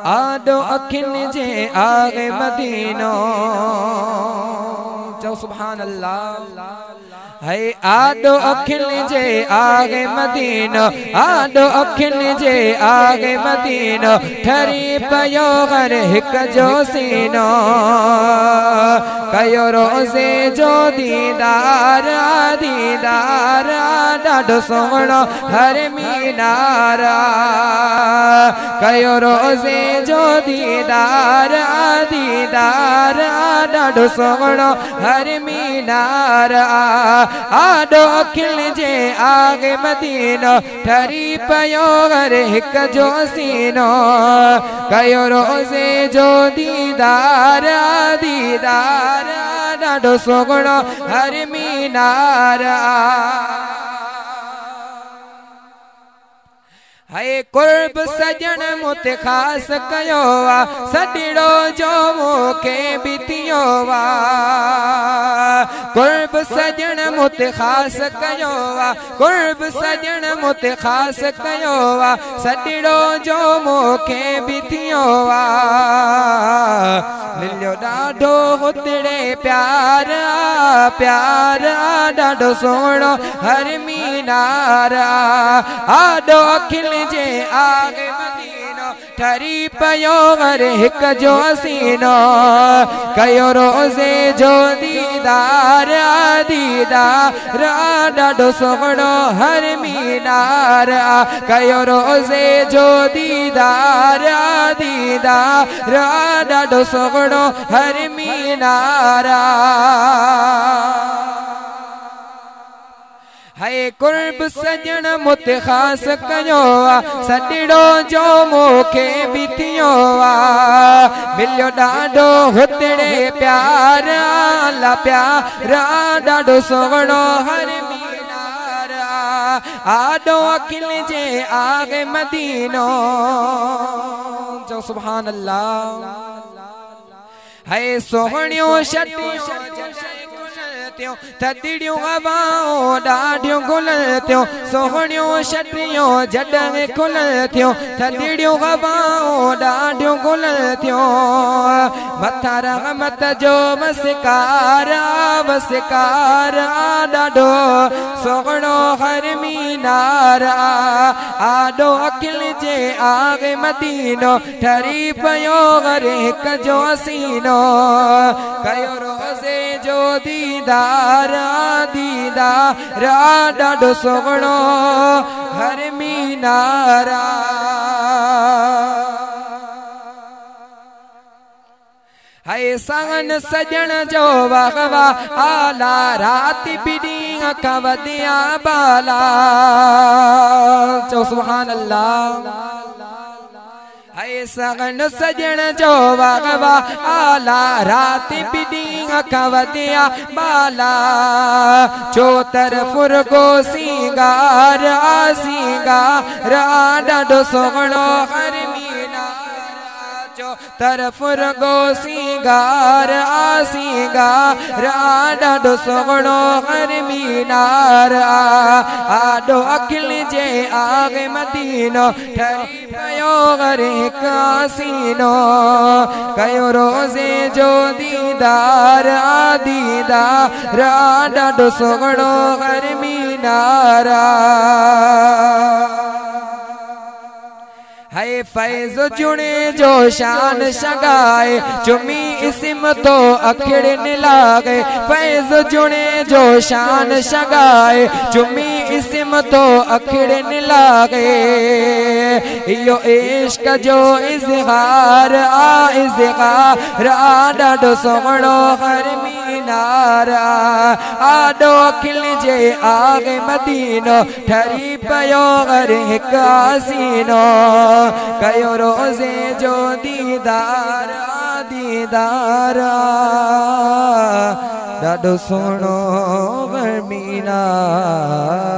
आडो अखिन जे आगे मदीनो चो सुभान अल्लाह है आडो अखिन जे आगे मदीनो आडो अखिन जे आगे मदीनो ठरी पयो घर हिक जो सीनो कयो रोज़े जो दीदार दीदार ॾाढो सोहणो हर मीनार कयो रोज़े जो दीदार दीदार ॾाढो सोहणो हर मीनार आडो अखिल जे आगे मदीनो ठरी पयो घर हिक जो सीनो कयो रोज़े जो दीदार दीदार ॾाढो सोहणो हर मीनार है कुर्ब सजन मुते खास कयो वा सदिड़ो जो मोके बितियो वा कुर्ब सजन मुते खास कयो वा कुर्ब सजन मुते खास कयो वा सदिड़ो जो मोके बितियो वा मिलियो ॾाढो हुतड़े प्यार प्यार ॾाढो सोहणो हर मीनार आडो अखिल जे आगे मदीनो ठरी पयो घर हिक जो सीनो कयो रोज़े जो दीदार दीदार ॾाढो सोहणो हर मीनार कयो रोज़े जो दीदार दीदार ॾाढो सोहणो हर मीनार है कुर्ब सजन मुते खास कयो सदिड़ो जो मोके बितियो मिलियो ॾाढो हुतड़े प्यार अल्लाह प्यार ॾाढो सोहणो हर मीनार आडो अखिल जे आगे मदीनो जो सुभान अल्लाह है सोहणियो शटियो थदिड़ियों हवाओं ॾाढियूं गुलल थियूं सोहणियों छटियूं जॾहिं खुलल थियूं थदिड़ियूं हवाओं ॾाढियूं गुलल थियूं मथा रहमत जो वसकार वसकार ॾाढो सोहणो हर मीनार आडो अखिल जे आगे मदीनो ठरी पयो घर हिक जो सीनो कयो रोज़े जो दीदार दीदार ॾाढो सोहणो हर मीनार है संगन सजन जो वाहवा आला राति बिड़ी कवदिया बाला चो सुभान अल्लाह है सगन सजन जो वागवा आला राति बिड़ी कवदिया बाला चो तरफ रुगो सिंगार सिंगार ॾाढो सोहणो हर तरफ रुगो सिंगार सिंगार ॾाढो सोहणो हर मीनार आडो अखिल जे आगे मदीनो ठरी पयो घर हिक सीनो कयो रोज़े जो दीदार दीदार ॾाढो सोहणो हर मीनार है फैज़ जुड़े जो शान शगाए चुमी इस्म तो अखिड़न लागे फैज़ जुड़े जो शान शगाए चुमी इस्म तो अखिड़न लागे यो इश्क जो इज़हार इज़हार ॾाढो सोहणो हर मीनार आडो अखिल जे आगे मदीनो ठरी पयो घर हिक सीनो कयो रोज़े जो दीदार दीदार ॾाढो सोहणो हर मीनार